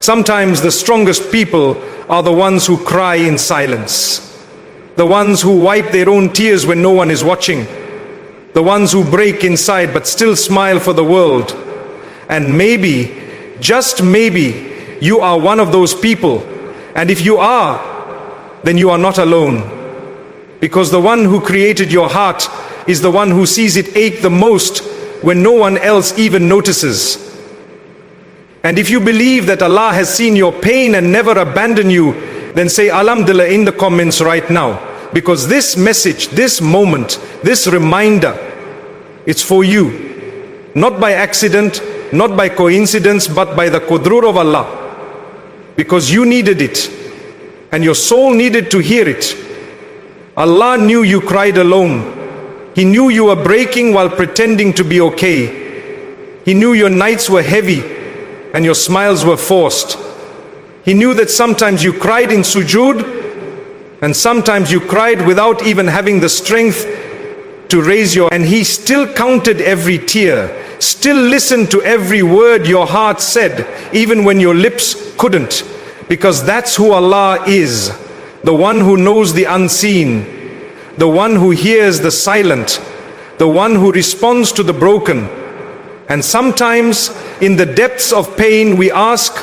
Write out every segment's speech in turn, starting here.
Sometimes the strongest people are the ones who cry in silence, the ones who wipe their own tears when no one is watching, the ones who break inside but still smile for the world. And maybe, just maybe, you are one of those people. And if you are, then you are not alone. Because the one who created your heart is the one who sees it ache the most when no one else even notices. And if you believe that Allah has seen your pain and never abandoned you, then say Alhamdulillah in the comments right now. Because this message, this moment, this reminder, it's for you. Not by accident, not by coincidence, but by the qudrur of Allah. Because you needed it, and your soul needed to hear it. Allah knew you cried alone. He knew you were breaking while pretending to be okay. He knew your nights were heavy and your smiles were forced. He knew that sometimes you cried in sujood, and sometimes you cried without even having the strength to raise your, and He still counted every tear, still listened to every word your heart said, even when your lips couldn't. Because that's who Allah is, the one who knows the unseen, the one who hears the silent, the one who responds to the broken. And sometimes in the depths of pain we ask,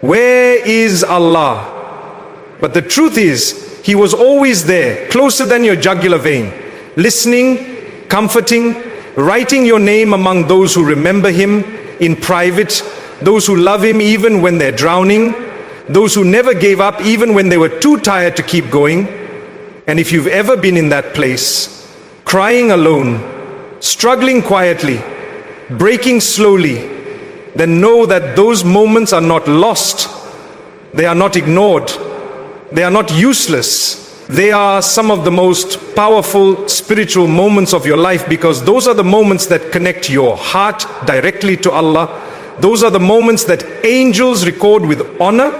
where is Allah? But the truth is, He was always there, closer than your jugular vein, listening, comforting, writing your name among those who remember Him in private, those who love Him even when they're drowning, those who never gave up even when they were too tired to keep going. And if you've ever been in that place, crying alone, struggling quietly, breaking slowly, then know that those moments are not lost, they are not ignored, they are not useless. They are some of the most powerful spiritual moments of your life, because those are the moments that connect your heart directly to Allah. Those are the moments that angels record with honor,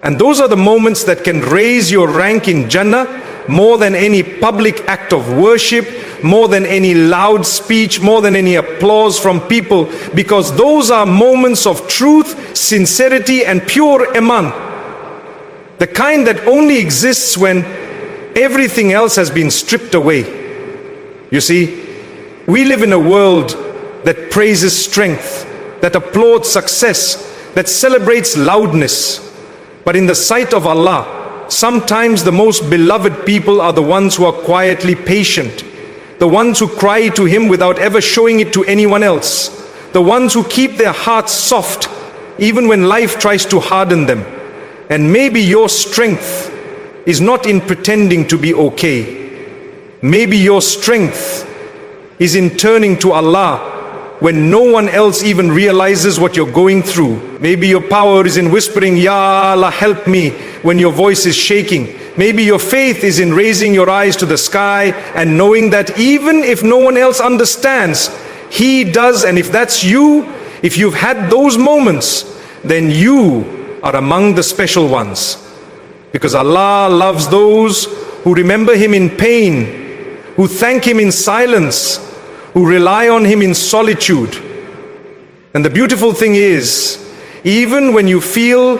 and those are the moments that can raise your rank in Jannah more than any public act of worship, more than any loud speech, more than any applause from people, because those are moments of truth, sincerity, and pure Imaan. The kind that only exists when everything else has been stripped away. You see, we live in a world that praises strength, that applauds success, that celebrates loudness. But in the sight of Allah, sometimes the most beloved people are the ones who are quietly patient, the ones who cry to Him without ever showing it to anyone else, the ones who keep their hearts soft even when life tries to harden them. And maybe your strength is not in pretending to be okay. Maybe your strength is in turning to Allah when no one else even realizes what you're going through. Maybe your power is in whispering, Ya Allah, help me, when your voice is shaking. Maybe your faith is in raising your eyes to the sky and knowing that even if no one else understands, He does. And if that's you, if you've had those moments, then you are among the special ones. Because Allah loves those who remember Him in pain, who thank Him in silence, who rely on Him in solitude. And the beautiful thing is, even when you feel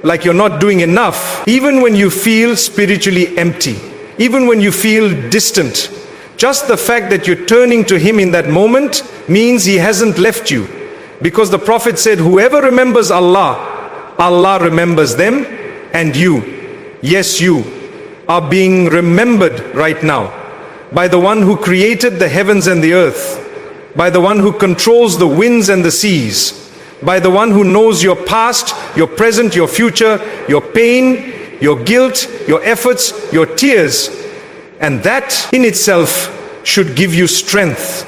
like you're not doing enough, even when you feel spiritually empty, even when you feel distant, just the fact that you're turning to Him in that moment means He hasn't left you. Because the Prophet said, whoever remembers Allah, Allah remembers them. And you, yes, you are being remembered right now by the one who created the heavens and the earth, by the one who controls the winds and the seas, by the one who knows your past, your present, your future, your pain, your guilt, your efforts, your tears. And that in itself should give you strength.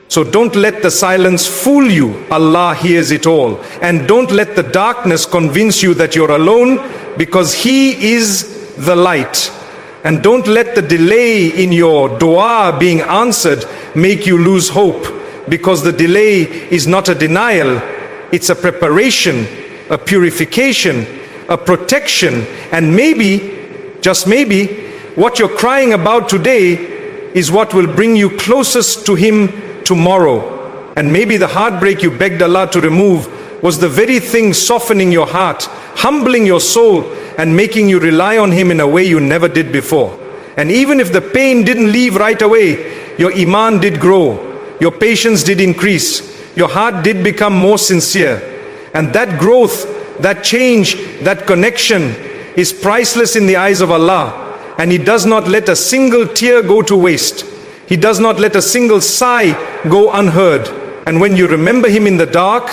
So don't let the silence fool you. Allah hears it all. And don't let the darkness convince you that you're alone, because He is the light. And don't let the delay in your dua being answered make you lose hope, because the delay is not a denial, it's a preparation, a purification, a protection. And maybe, just maybe, what you're crying about today is what will bring you closest to Him tomorrow. And maybe the heartbreak you begged Allah to remove was the very thing softening your heart, humbling your soul, and making you rely on Him in a way you never did before. And even if the pain didn't leave right away, your Imaan did grow, your patience did increase, your heart did become more sincere. And that growth, that change, that connection is priceless in the eyes of Allah. And He does not let a single tear go to waste. He does not let a single sigh go unheard. And when you remember Him in the dark,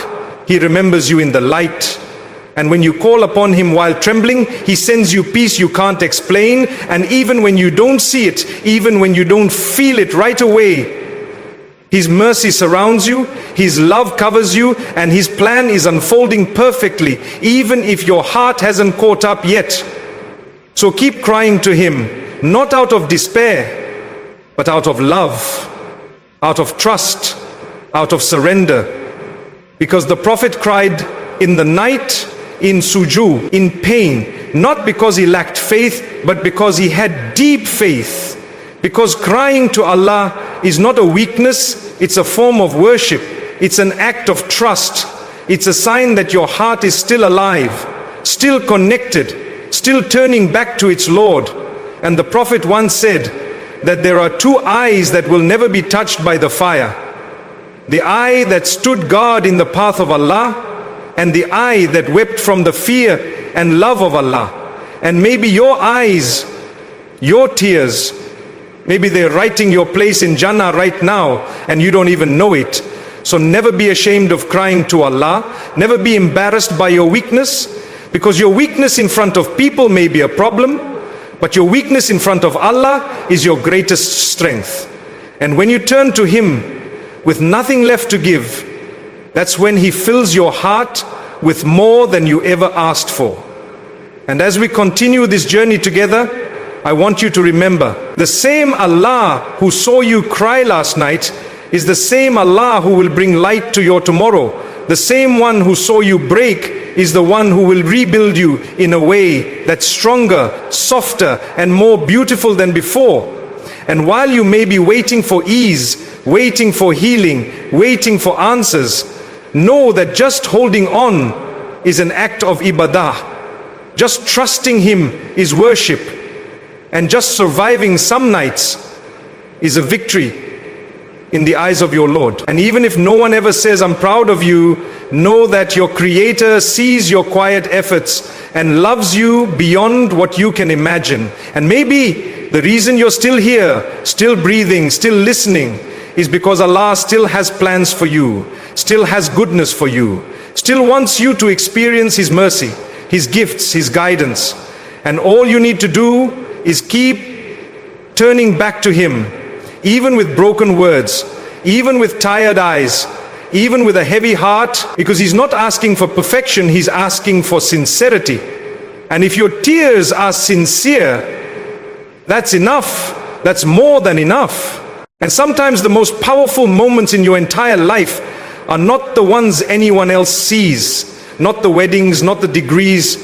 He remembers you in the light. And when you call upon Him while trembling, He sends you peace you can't explain. And even when you don't see it, even when you don't feel it right away, His mercy surrounds you, His love covers you, and His plan is unfolding perfectly, even if your heart hasn't caught up yet. So keep crying to Him, not out of despair, but out of love, out of trust, out of surrender. Because the Prophet cried in the night, in sujood, in pain, not because he lacked faith, but because he had deep faith. Because crying to Allah is not a weakness, it's a form of worship. It's an act of trust. It's a sign that your heart is still alive, still connected, still turning back to its Lord. And the Prophet once said that there are two eyes that will never be touched by the fire. The eye that stood guard in the path of Allah, and the eye that wept from the fear and love of Allah. And maybe your eyes, your tears, maybe they're writing your place in Jannah right now and you don't even know it. So never be ashamed of crying to Allah. Never be embarrassed by your weakness, because your weakness in front of people may be a problem, but your weakness in front of Allah is your greatest strength. And when you turn to Him with nothing left to give, that's when He fills your heart with more than you ever asked for. And as we continue this journey together, I want you to remember, the same Allah who saw you cry last night is the same Allah who will bring light to your tomorrow. The same one who saw you break is the one who will rebuild you in a way that's stronger, softer, and more beautiful than before. And while you may be waiting for ease, waiting for healing, waiting for answers, know that just holding on is an act of ibadah. Just trusting Him is worship. And just surviving some nights is a victory in the eyes of your Lord. And even if no one ever says, I'm proud of you, know that your Creator sees your quiet efforts and loves you beyond what you can imagine. And maybe the reason you're still here, still breathing, still listening, is because Allah still has plans for you, still has goodness for you, still wants you to experience His mercy, His gifts, His guidance. And all you need to do is keep turning back to Him, even with broken words, even with tired eyes, even with a heavy heart, because He's not asking for perfection, He's asking for sincerity. And if your tears are sincere, that's enough, that's more than enough. And sometimes the most powerful moments in your entire life are not the ones anyone else sees, not the weddings, not the degrees,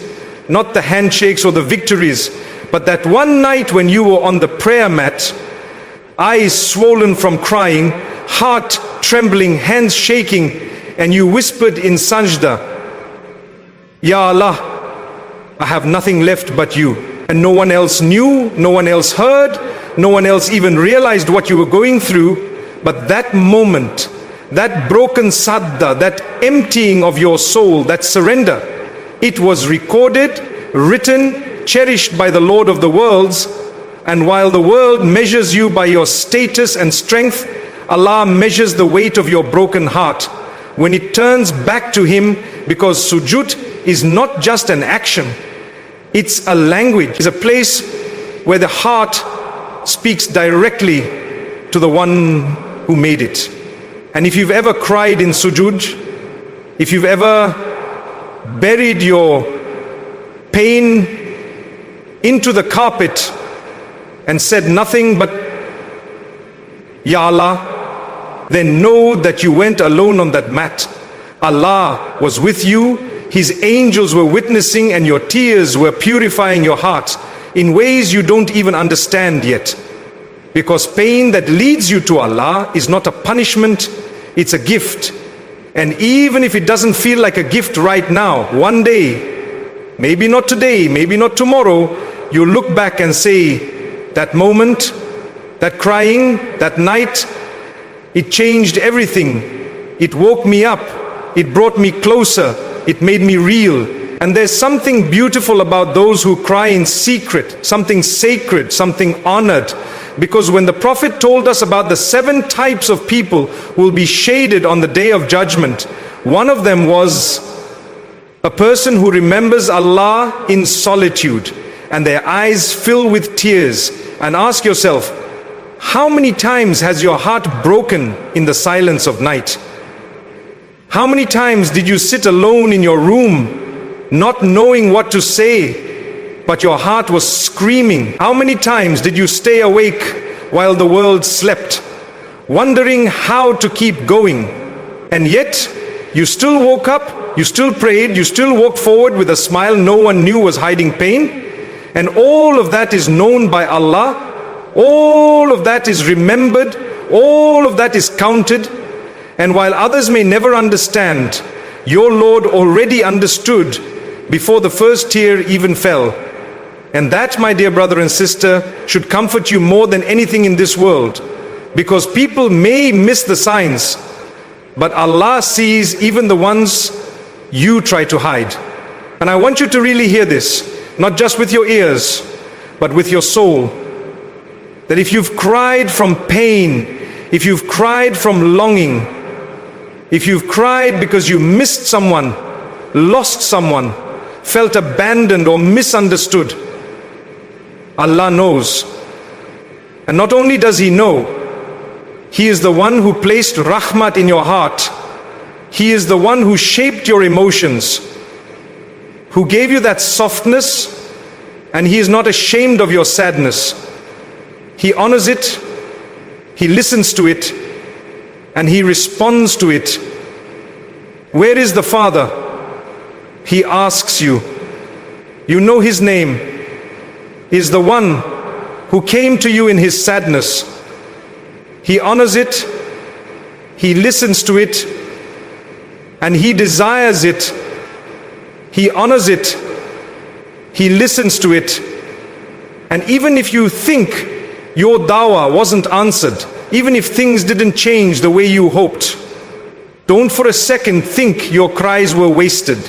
not the handshakes or the victories, but that one night when you were on the prayer mat, eyes swollen from crying, heart trembling, hands shaking, and you whispered in sajda, Ya Allah, I have nothing left but you. And no one else knew, no one else heard, no one else even realized what you were going through. But that moment, that broken sadda, that emptying of your soul, that surrender, it was recorded, written, cherished by the Lord of the worlds. And while the world measures you by your status and strength, Allah measures the weight of your broken heart when it turns back to Him, because sujud is not just an action, it's a language, it's a place where the heart speaks directly to the one who made it. And if you've ever cried in sujud, if you've ever buried your pain into the carpet and said nothing but Ya Allah, then know that you went alone on that mat. Allah was with you, His angels were witnessing, and your tears were purifying your heart in ways you don't even understand yet. Because pain that leads you to Allah is not a punishment, it's a gift. And even if it doesn't feel like a gift right now, one day, maybe not today, maybe not tomorrow, you look back and say, that moment, that crying, that night, it changed everything. It woke me up. It brought me closer. It made me real. And there's something beautiful about those who cry in secret, something sacred, something honored. Because when the Prophet told us about the 7 types of people who will be shaded on the day of judgment, one of them was a person who remembers Allah in solitude and their eyes fill with tears. And ask yourself, how many times has your heart broken in the silence of night? How many times did you sit alone in your room, not knowing what to say, but your heart was screaming? How many times did you stay awake while the world slept, wondering how to keep going? And yet, you still woke up, you still prayed, you still walked forward with a smile no one knew was hiding pain. And all of that is known by Allah. All of that is remembered. All of that is counted. And while others may never understand, your Lord already understood before the first tear even fell. And that, my dear brother and sister, should comfort you more than anything in this world. Because people may miss the signs, but Allah sees even the ones you try to hide. And I want you to really hear this, not just with your ears, but with your soul. That if you've cried from pain, if you've cried from longing, if you've cried because you missed someone, lost someone, felt abandoned or misunderstood, Allah knows. And not only does He know, He is the one who placed rahmat in your heart. He is the one who shaped your emotions, who gave you that softness, and He is not ashamed of your sadness. He honors it, He listens to it, and He responds to it. Where is the Father? He asks you. You know His name. He is the one who came to you in His sadness. He honors it, He listens to it, and He desires it. He honors it, He listens to it. And even if you think your dawah wasn't answered, even if things didn't change the way you hoped, don't for a second think your cries were wasted.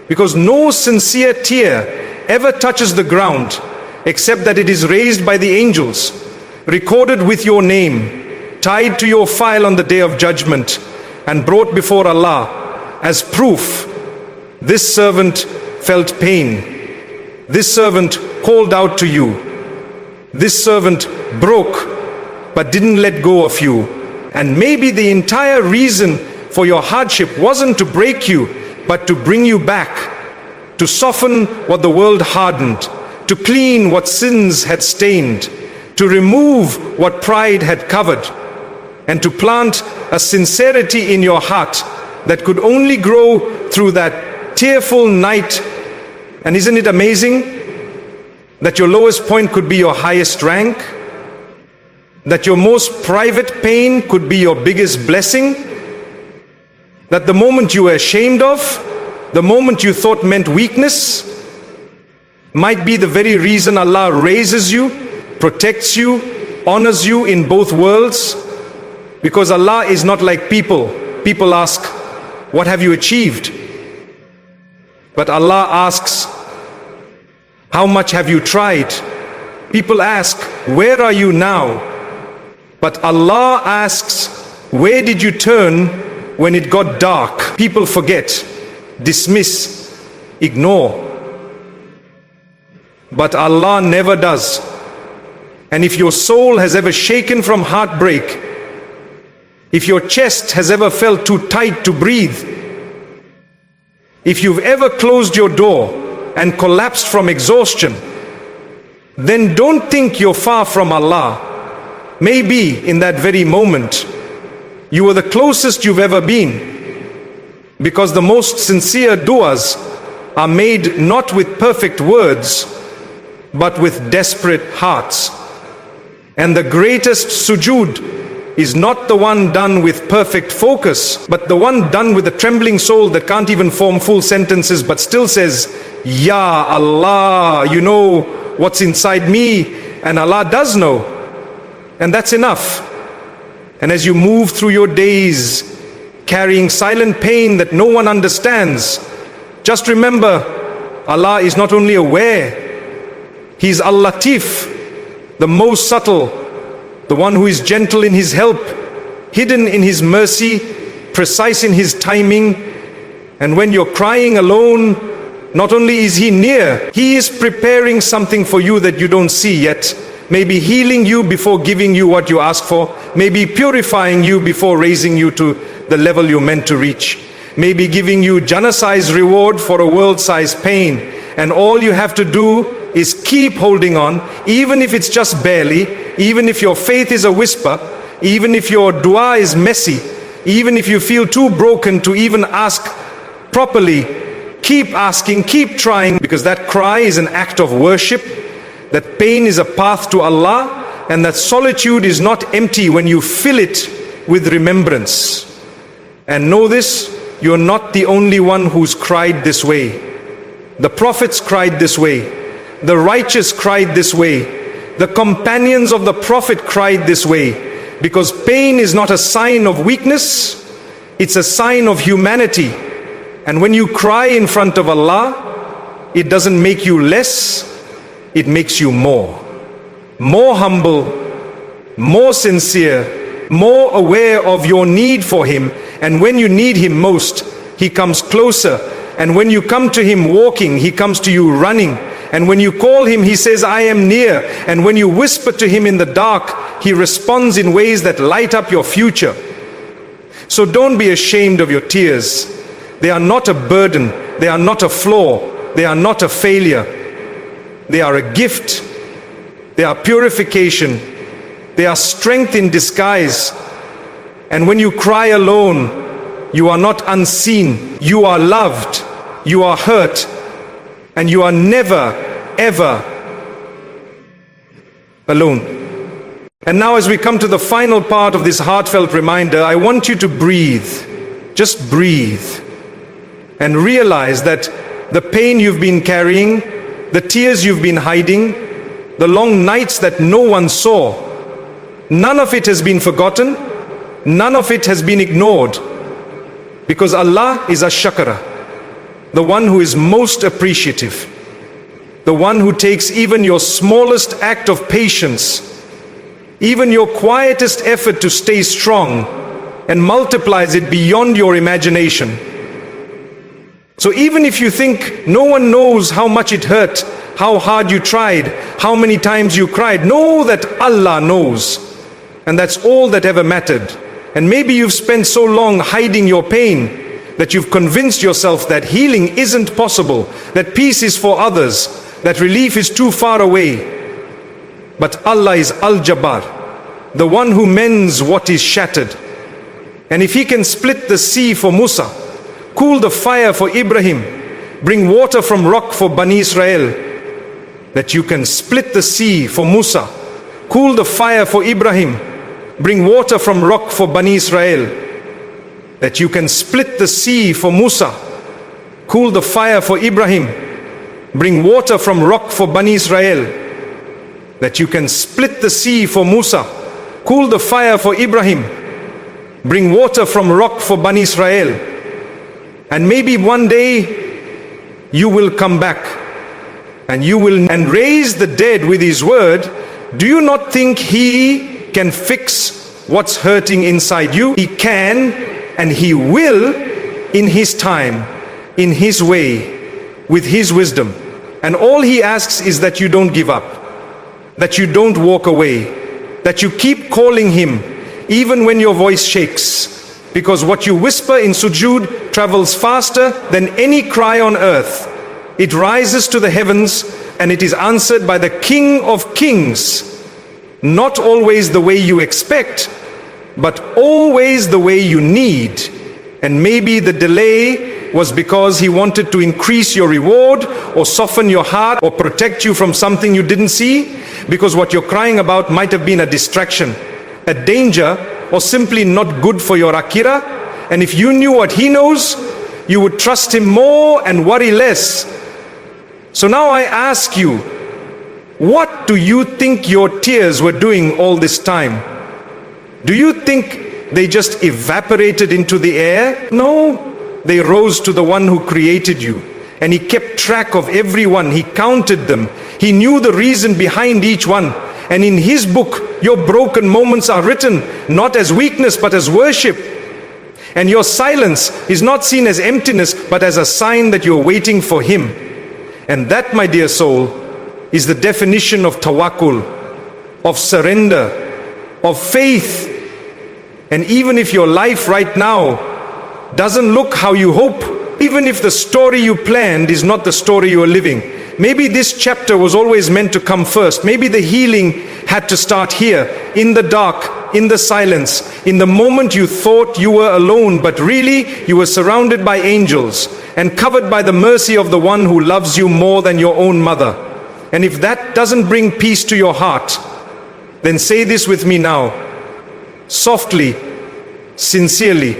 Because no sincere tear ever touches the ground except that it is raised by the angels, recorded with your name, tied to your file on the day of judgment, and brought before Allah as proof. This servant felt pain. This servant called out to you. This servant broke but didn't let go of you. And maybe the entire reason for your hardship wasn't to break you, but to bring you back, to soften what the world hardened, to clean what sins had stained, to remove what pride had covered, and to plant a sincerity in your heart that could only grow through that tearful night. And isn't it amazing that your lowest point could be your highest rank? That your most private pain could be your biggest blessing? That the moment you were ashamed of, the moment you thought meant weakness, might be the very reason Allah raises you, protects you, honors you in both worlds. Because Allah is not like people. People ask, what have you achieved? But Allah asks, how much have you tried? People ask, where are you now? But Allah asks, where did you turn when it got dark? People forget, dismiss, ignore. But Allah never does. And if your soul has ever shaken from heartbreak, if your chest has ever felt too tight to breathe, if you've ever closed your door and collapsed from exhaustion, then don't think you're far from Allah. Maybe in that very moment, you were the closest you've ever been, because the most sincere du'as are made not with perfect words, but with desperate hearts. And the greatest sujood is not the one done with perfect focus, but the one done with a trembling soul that can't even form full sentences but still says, Ya Allah, you know what's inside me, and Allah does know. And that's enough. And as you move through your days, carrying silent pain that no one understands, just remember, Allah is not only aware, He is Al-Latif, the most subtle, the one who is gentle in His help, hidden in His mercy, precise in His timing. And when you're crying alone, not only is He near, He is preparing something for you that you don't see yet. Maybe healing you before giving you what you ask for. Maybe purifying you before raising you to the level you're meant to reach. Maybe giving you Jannah-sized reward for a world-sized pain. And all you have to do is keep holding on, even if it's just barely, even if your faith is a whisper, even if your dua is messy, even if you feel too broken to even ask properly. Keep asking, keep trying, because that cry is an act of worship, that pain is a path to Allah, and that solitude is not empty when you fill it with remembrance. And know this, you're not the only one who's cried this way. The prophets cried this way. The righteous cried this way. The companions of the Prophet cried this way. Because pain is not a sign of weakness, it's a sign of humanity. And when you cry in front of Allah, it doesn't make you less, it makes you more. More humble, more sincere, more aware of your need for Him. And when you need Him most, He comes closer. And when you come to Him walking, He comes to you running. And when you call Him, He says, I am near. And when you whisper to Him in the dark, He responds in ways that light up your future. So don't be ashamed of your tears. They are not a burden. They are not a flaw. They are not a failure. They are a gift. They are purification. They are strength in disguise. And when you cry alone, you are not unseen. You are loved. You are hurt. And you are never, ever alone. And now as we come to the final part of this heartfelt reminder, I want you to breathe. Just breathe. And realize that the pain you've been carrying, the tears you've been hiding, the long nights that no one saw, none of it has been forgotten, none of it has been ignored. Because Allah is Ash-Shakara, the one who is most appreciative, the one who takes even your smallest act of patience, even your quietest effort to stay strong, and multiplies it beyond your imagination. So even if you think no one knows how much it hurt, how hard you tried, how many times you cried, know that Allah knows. And that's all that ever mattered. And maybe you've spent so long hiding your pain that you've convinced yourself that healing isn't possible, that peace is for others, that relief is too far away. But Allah is Al-Jabbar, the one who mends what is shattered. And if He can split the sea for Musa, cool the fire for Ibrahim, bring water from rock for Bani Israel, that you can split the sea for Musa, cool the fire for Ibrahim, bring water from rock for Bani Israel, that you can split the sea for Musa, cool the fire for Ibrahim, bring water from rock for Bani Israel, that you can split the sea for Musa, cool the fire for Ibrahim, bring water from rock for Bani Israel. And maybe one day you will come back and you will raise the dead with His word. Do you not think He can fix what's hurting inside you? He can, and He will, in His time, in His way, with His wisdom. And all He asks is that you don't give up, that you don't walk away, that you keep calling Him even when your voice shakes. Because what you whisper in sujood travels faster than any cry on earth. It rises to the heavens and it is answered by the King of Kings. Not always the way you expect, but always the way you need. And maybe the delay was because He wanted to increase your reward, or soften your heart, or protect you from something you didn't see. Because what you're crying about might have been a distraction, a danger or simply not good for your akira? And if you knew what He knows, you would trust Him more and worry less. So now I ask you, what do you think your tears were doing all this time? Do you think they just evaporated into the air? No, they rose to the one who created you. And He kept track of everyone. He counted them. He knew the reason behind each one. And in His book, your broken moments are written not as weakness but as worship. And your silence is not seen as emptiness but as a sign that you're waiting for Him. And that, my dear soul, is the definition of tawakkul, of surrender, of faith. And even if your life right now doesn't look how you hope, even if the story you planned is not the story you are living, maybe this chapter was always meant to come first. Maybe the healing had to start here, in the dark, in the silence, in the moment you thought you were alone, but really you were surrounded by angels and covered by the mercy of the one who loves you more than your own mother. And if that doesn't bring peace to your heart, then say this with me now, softly, sincerely,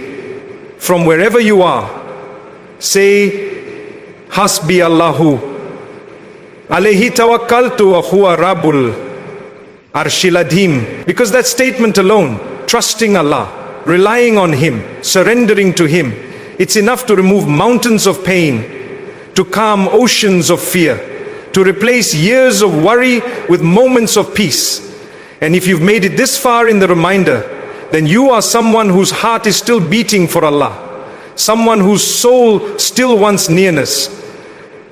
from wherever you are. Say, Hasbi Allahu, alayhi tawakkaltu wa huwa rabbul arshil adhim. Because that statement alone, trusting Allah, relying on Him, surrendering to Him, it's enough to remove mountains of pain, to calm oceans of fear, to replace years of worry with moments of peace. And if you've made it this far in the reminder, then you are someone whose heart is still beating for Allah, someone whose soul still wants nearness,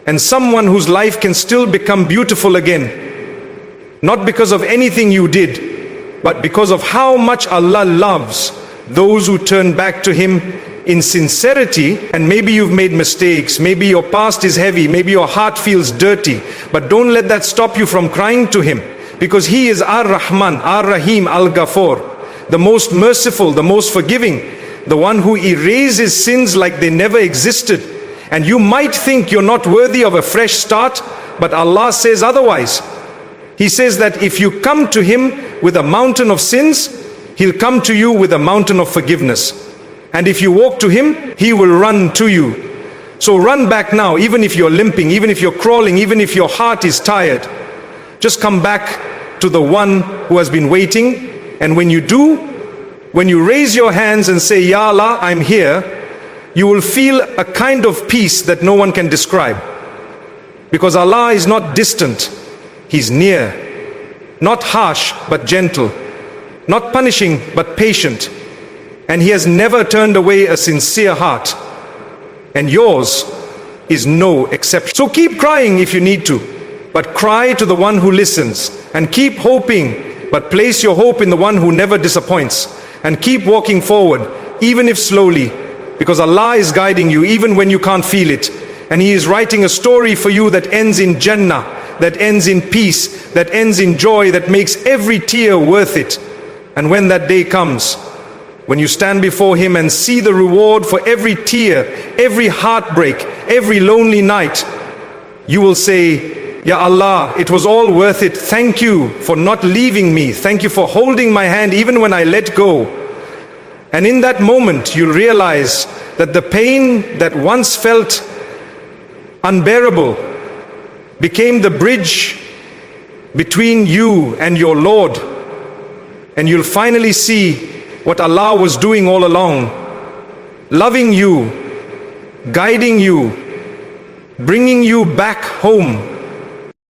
and someone whose life can still become beautiful again, not because of anything you did, but because of how much Allah loves those who turn back to Him in sincerity. And maybe you've made mistakes, maybe your past is heavy, maybe your heart feels dirty, but don't let that stop you from crying to Him, because He is Ar-Rahman, Ar-Rahim, Al-Ghafur, the most merciful, the most forgiving, the one who erases sins like they never existed. And you might think you're not worthy of a fresh start, but Allah says otherwise. He says that if you come to Him with a mountain of sins, He'll come to you with a mountain of forgiveness. And if you walk to Him, He will run to you. So run back now, even if you're limping, even if you're crawling, even if your heart is tired. Just come back to the one who has been waiting. And when you do, when you raise your hands and say, Ya Allah, I'm here, you will feel a kind of peace that no one can describe. Because Allah is not distant, He's near. Not harsh, but gentle. Not punishing, but patient. And He has never turned away a sincere heart. And yours is no exception. So keep crying if you need to, but cry to the one who listens. And keep hoping, but place your hope in the one who never disappoints. And keep walking forward, even if slowly, because Allah is guiding you even when you can't feel it. And He is writing a story for you that ends in Jannah, that ends in peace, that ends in joy, that makes every tear worth it. And when that day comes, when you stand before Him and see the reward for every tear, every heartbreak, every lonely night, you will say, Ya Allah, it was all worth it. Thank you for not leaving me. Thank you for holding my hand even when I let go. And in that moment, you'll realize that the pain that once felt unbearable became the bridge between you and your Lord. And you'll finally see what Allah was doing all along, loving you, guiding you, bringing you back home